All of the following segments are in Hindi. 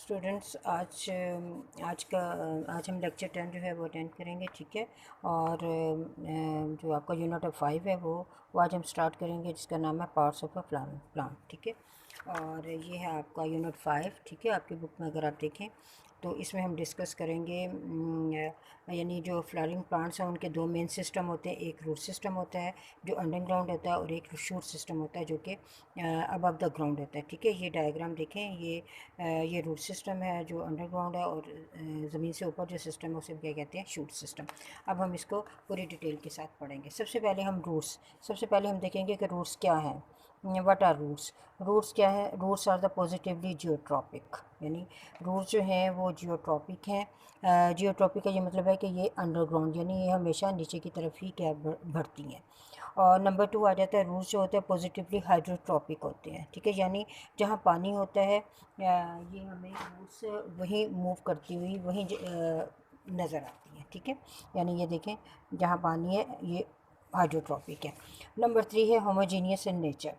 स्टूडेंट्स आज हम लेक्चर 10 जो है वो अटेंड करेंगे, ठीक है। और जो आपका यूनिट ऑफ 5 है वो आज हम स्टार्ट करेंगे, जिसका नाम है पार्ट्स ऑफ अ प्लांट, ठीक है। और ये है आपका यूनिट 5, ठीक है। आपकी बुक में अगर आप देखें तो इसमें हम डिस्कस करेंगे यानी जो फ्लावरिंग प्लांट्स हैं उनके दो मेन सिस्टम होते हैं। एक रूट सिस्टम होता है जो अंडरग्राउंड होता है, और एक शूट सिस्टम होता है जो कि अबव द ग्राउंड होता है, ठीक है। ये डायग्राम देखें, ये रूट सिस्टम है जो अंडरग्राउंड है, और ज़मीन से ऊपर जो सिस्टम है उसे क्या कहते हैं, शूट सिस्टम। अब हम इसको पूरी डिटेल के साथ पढ़ेंगे। सबसे पहले हम देखेंगे कि रूट्स क्या हैं। What are roots? रूट्स क्या है? Roots are the positively geotropic, यानी रूट्स जो हैं वो जियोट्रॉपिक हैं। जियोट्रॉपिक का ये मतलब है कि ये अंडरग्राउंड, यानी ये हमेशा नीचे की तरफ ही क्या बढ़ती हैं। और नंबर 2 आ जाता है, रूट्स जो होते हैं पॉजिटिवली हाइड्रोट्रॉपिक होते हैं, ठीक है। यानी जहाँ पानी होता है ये हमें रूट्स वहीं मूव करती हुई वहीं नज़र आती है, ठीक है। यानी ये देखें, जहाँ पानी है ये हाइड्रोट्रॉपिक है। नंबर 3 है होमोजीनियस इन नेचर,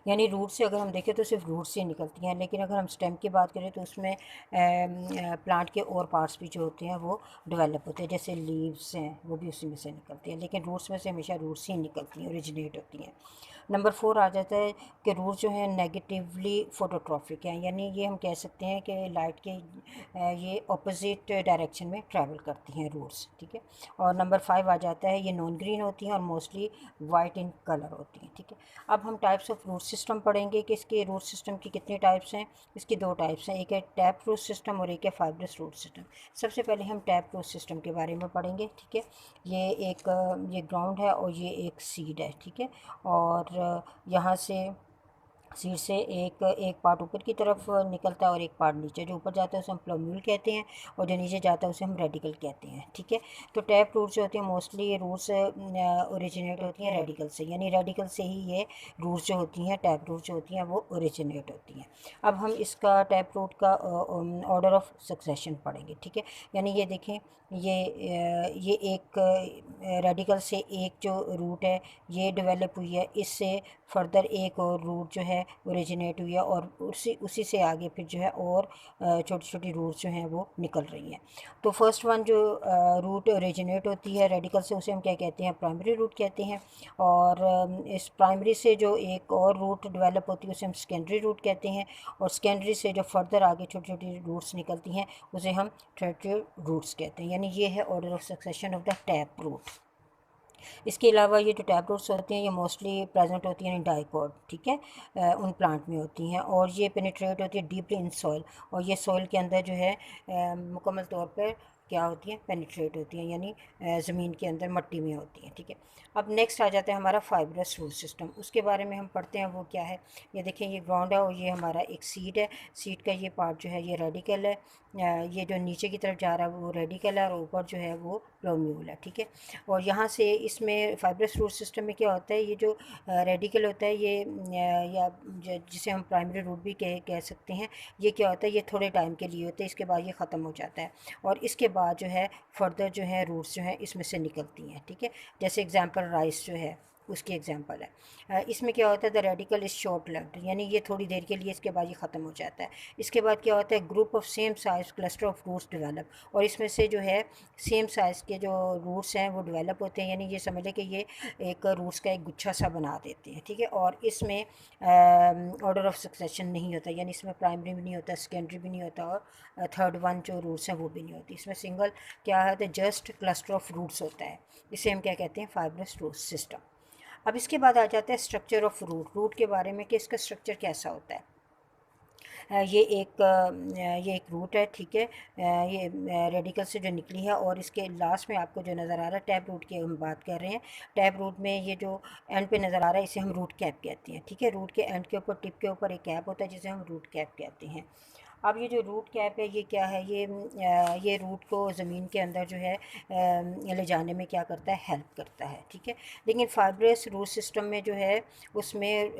यानी रूट से अगर हम देखें तो सिर्फ रूट से निकलती हैं, लेकिन अगर हम स्टेम की बात करें तो उसमें प्लांट के और पार्ट्स भी जो होते हैं वो डेवलप होते हैं, जैसे लीव्स हैं वो भी उसी में से निकलती हैं, लेकिन रूट्स में से हमेशा रूट्स ही निकलती हैं, ओरिजिनेट होती हैं। नंबर 4 आ जाता है कि रूट जो है नेगेटिवली फोटोट्रॉफिक हैं, यानी ये हम कह सकते हैं कि लाइट के ये अपोजिट डायरेक्शन में ट्रैवल करती हैं रूट्स, ठीक है। और नंबर 5 आ जाता है, ये नॉन ग्रीन होती हैं और मोस्टली वाइट इन कलर होती हैं, ठीक है। अब हम टाइप्स ऑफ रूट सिस्टम पढ़ेंगे कि इसके रूट सिस्टम की कितने टाइप्स हैं। इसकी दो टाइप्स हैं, एक है टैप रूट सिस्टम और एक है फाइब्रस रूट सिस्टम। सबसे पहले हम टैप रूट सिस्टम के बारे में पढ़ेंगे, ठीक है। ये ग्राउंड है और ये एक सीड है, ठीक है। और यहाँ से सीड से एक एक पार्ट ऊपर की तरफ निकलता है और एक पार्ट नीचे। जो ऊपर जाता है उसे हम प्लम्यूल कहते हैं, और जो नीचे जाता है उसे हम रेडिकल कहते हैं, ठीक है। तो टैप रूट्स जो होते हैं मोस्टली ये रूट्स ओरिजिनेट होती हैं रेडिकल से, यानी रेडिकल से ही ये रूट्स जो होती हैं, टैप रूट्स जो होती हैं वो ओरिजिनेट होती हैं। अब हम इसका टैप रूट का ऑर्डर ऑफ सक्सेशन पढ़ेंगे, ठीक है। यानी ये देखें, ये एक रेडिकल से एक जो रूट है ये डेवलप हुई है, इससे फर्दर एक और रूट जो है ओरिजिनेट हुई है, और उसी से आगे फिर जो है और छोटी छोटी रूट्स जो हैं वो निकल रही हैं। तो फर्स्ट वन जो रूट ओरिजिनेट होती है रेडिकल से उसे हम क्या कहते हैं, प्राइमरी रूट कहते हैं। और इस प्राइमरी से जो एक और रूट डेवलप होती है उसे हम सेकेंडरी रूट कहते हैं, और सेकेंडरी से जो फर्दर आगे छोटी छोटी रूट्स निकलती हैं उसे हम टर्टियरी रूट्स कहते हैं। यानी ये है order of succession of the tap root. इसके अलावा ये जो टैप रूट्स होती हैं ये मोस्टली प्रेजेंट होती हैं इन डाइकोट, ठीक है, उन प्लांट में होती हैं, और ये पेनिट्रेट होती है डीपली इन सॉइल, और ये सॉइल के अंदर जो है मुकम्मल तौर पर क्या होती हैं, पेनिट्रेट होती हैं, यानी ज़मीन के अंदर मट्टी में होती हैं, ठीक है। अब नेक्स्ट आ जाता है हमारा फाइब्रस रूट सिस्टम, उसके बारे में हम पढ़ते हैं वो क्या है। ये देखें, ये ग्राउंड है और ये हमारा एक सीड है। सीड का ये पार्ट जो है ये रेडिकल है, ये जो नीचे की तरफ जा रहा है वो रेडिकल है, और ऊपर जो है वो प्लोम्यूल है, ठीक है। और यहाँ से इसमें फाइब्रस रूट सिस्टम में क्या होता है, ये जो रेडिकल होता है ये या जिसे हम प्राइमरी रूट भी कह सकते हैं, ये क्या होता है, ये थोड़े टाइम के लिए होता है, इसके बाद ये ख़त्म हो जाता है, और इसके बाद जो है फर्दर जो है रूट्स जो हैं इसमें से निकलती हैं, ठीक है। जैसे एग्जांपल राइस जो है उसकी एग्जांपल है। इसमें क्या होता है, the radical is short lived, यानी ये थोड़ी देर के लिए, इसके बाद ये ख़त्म हो जाता है। इसके बाद क्या होता है, group of same size cluster of roots develop, और इसमें से जो है सेम साइज़ के जो रूट्स हैं वो डेवलप होते हैं, यानी ये समझ लें कि ये एक रूट्स का एक गुच्छा सा बना देते हैं, ठीक है। और इसमें ऑर्डर ऑफ सक्सेशन नहीं होता, यानी इसमें प्राइमरी भी नहीं होता, सेकेंडरी भी नहीं होता, और थर्ड वन जो रूट्स हैं वो भी नहीं होती। इसमें सिंगल क्या है, तो जस्ट क्लस्टर ऑफ रूट्स होता है, इसे हम क्या कहते हैं, फाइब्रस रूट सिस्टम। अब इसके बाद आ जाता है स्ट्रक्चर ऑफ रूट के बारे में कि इसका स्ट्रक्चर कैसा होता है। ये एक रूट है, ठीक है। ये रेडिकल से जो निकली है, और इसके लास्ट में आपको जो नज़र आ रहा है टैप रूट की हम बात कर रहे हैं। टैप रूट में ये जो एंड पे नज़र आ रहा है इसे हम रूट कैप कहते हैं, ठीक है। रूट के एंड के ऊपर, टिप के ऊपर एक कैप होता है जिसे हम रूट कैप कहते हैं। अब ये जो रूट कैप है ये क्या है, ये रूट को ज़मीन के अंदर जो है ले जाने में क्या करता है, हेल्प करता है, ठीक है। लेकिन फाइब्रस रूट सिस्टम में जो है उसमें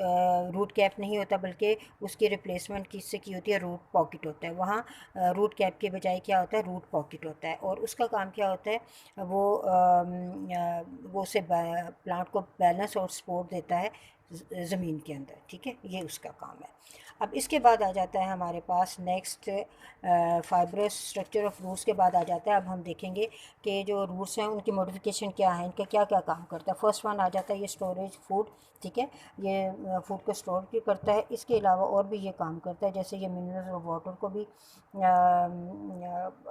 रूट कैप नहीं होता, बल्कि उसकी रिप्लेसमेंट किससे की होती है, रूट पॉकेट होता है। वहाँ रूट कैप के बजाय क्या होता है, रूट पॉकेट होता है, और उसका काम क्या होता है, वो उसे प्लांट को बैलेंस और सपोर्ट देता है ज़मीन के अंदर, ठीक है। ये उसका काम है। अब इसके बाद आ जाता है हमारे पास next fibrous structure of roots के बाद आ जाता है। अब हम देखेंगे कि जो रूट्स हैं उनकी मॉडिफिकेशन क्या है, इनका क्या क्या काम करता है। फर्स्ट वन आ जाता है ये स्टोरेज फूड, ठीक है, ये फूड को स्टोर भी करता है। इसके अलावा और भी ये काम करता है, जैसे ये मिनरल्स और वाटर को भी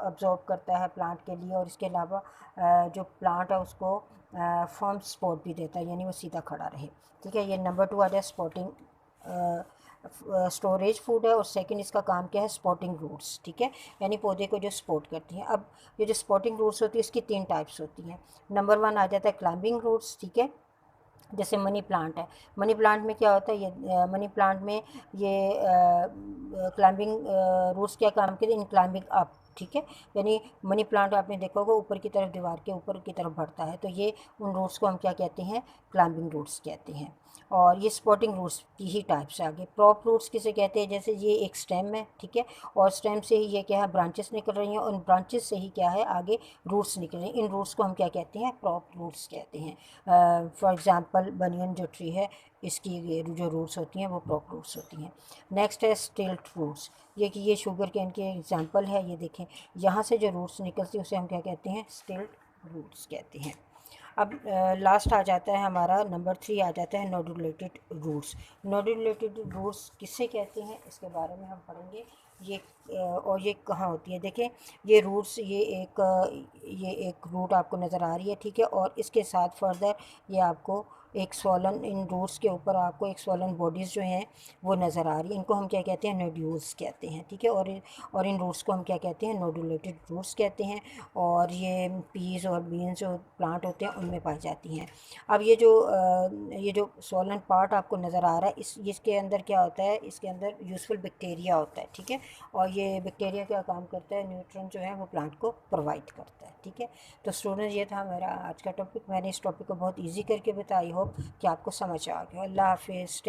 अब्जॉर्ब करता है प्लांट के लिए, और इसके अलावा जो प्लांट है उसको फर्म सपोर्ट भी देता है, यानी वो सीधा खड़ा रहे, ठीक है। ये नंबर 2 आ जाए स्पॉटिंग स्टोरेज फूड है, और सेकंड इसका काम क्या है, स्पॉटिंग रूट्स, ठीक है, यानी पौधे को जो सपोर्ट करती हैं। अब ये जो स्पॉटिंग रूट्स होती है इसकी 3 टाइप्स होती हैं। नंबर 1 आ जाता है क्लाइंबिंग रूट्स, ठीक है, जैसे मनी प्लांट है। मनी प्लांट में क्या होता है, ये मनी प्लांट में ये क्लाइंबिंग रूट्स क्या काम करते हैं, इन क्लाइंबिंग अप, ठीक है, यानी मनी प्लांट आपने देखा होगा ऊपर की तरफ, दीवार के ऊपर की तरफ बढ़ता है, तो ये उन रूट्स को हम क्या कहते हैं, क्लाइंबिंग रूट्स कहते हैं। और ये स्पॉटिंग रूट्स की ही टाइप्स है। आगे प्रॉप रूट्स किसे कहते हैं, जैसे ये एक स्टेम है, ठीक है, और स्टेम से ही ये क्या है, ब्रांचेस निकल रही हैं, और उन ब्रांचेस से ही क्या है, आगे रूट्स निकल रही हैं। इन रूट्स को हम क्या कहते हैं, प्रॉप रूट्स कहते हैं। फॉर एग्जांपल बनियन जो ट्री है, इसकी ये जो रूट्स होती हैं वो प्रॉप रूट्स होती हैं। नेक्स्ट है स्टिल्ट रूट्स, ये कि ये शुगर केन के एग्जांपल है, ये देखें यहाँ से जो रूट्स निकलती है उसे हम क्या कहते हैं, स्टिल्ट रूट्स कहते हैं। अब लास्ट आ जाता है हमारा नंबर 3 आ जाता है नोडुलेटेड रूट्स। नोडुलेटेड रूट्स किससे कहते हैं, इसके बारे में हम पढ़ेंगे। ये और ये कहाँ होती है, देखें ये रूट्स, ये एक रूट आपको नज़र आ रही है, ठीक है, और इसके साथ फर्दर ये आपको एक स्वॉलन, इन रूट्स के ऊपर आपको एक स्वॉलन बॉडीज़ जो हैं वो नज़र आ रही है, इनको हम क्या कहते हैं, नोड्यूल्स कहते हैं, ठीक है, और इन रूट्स को हम क्या कहते हैं, नोडुलेटेड रूट्स कहते हैं। और ये पीस और बीन्स जो प्लांट होते हैं उनमें पाई जाती हैं। अब ये जो सोलन पार्ट आपको नज़र आ रहा है, इसके अंदर क्या होता है, इसके अंदर यूज़फुल बैक्टीरिया होता है, ठीक है, और ये बैक्टीरिया क्या काम करता है, न्यूट्रिएंट जो है वो प्लांट को प्रोवाइड करता है, ठीक है। तो स्टूडेंट्स ये था मेरा आज का टॉपिक। मैंने इस टॉपिक को बहुत ईजी करके बताया, आई होप कि आपको समझ आ गया। अल्लाह हाफिज़।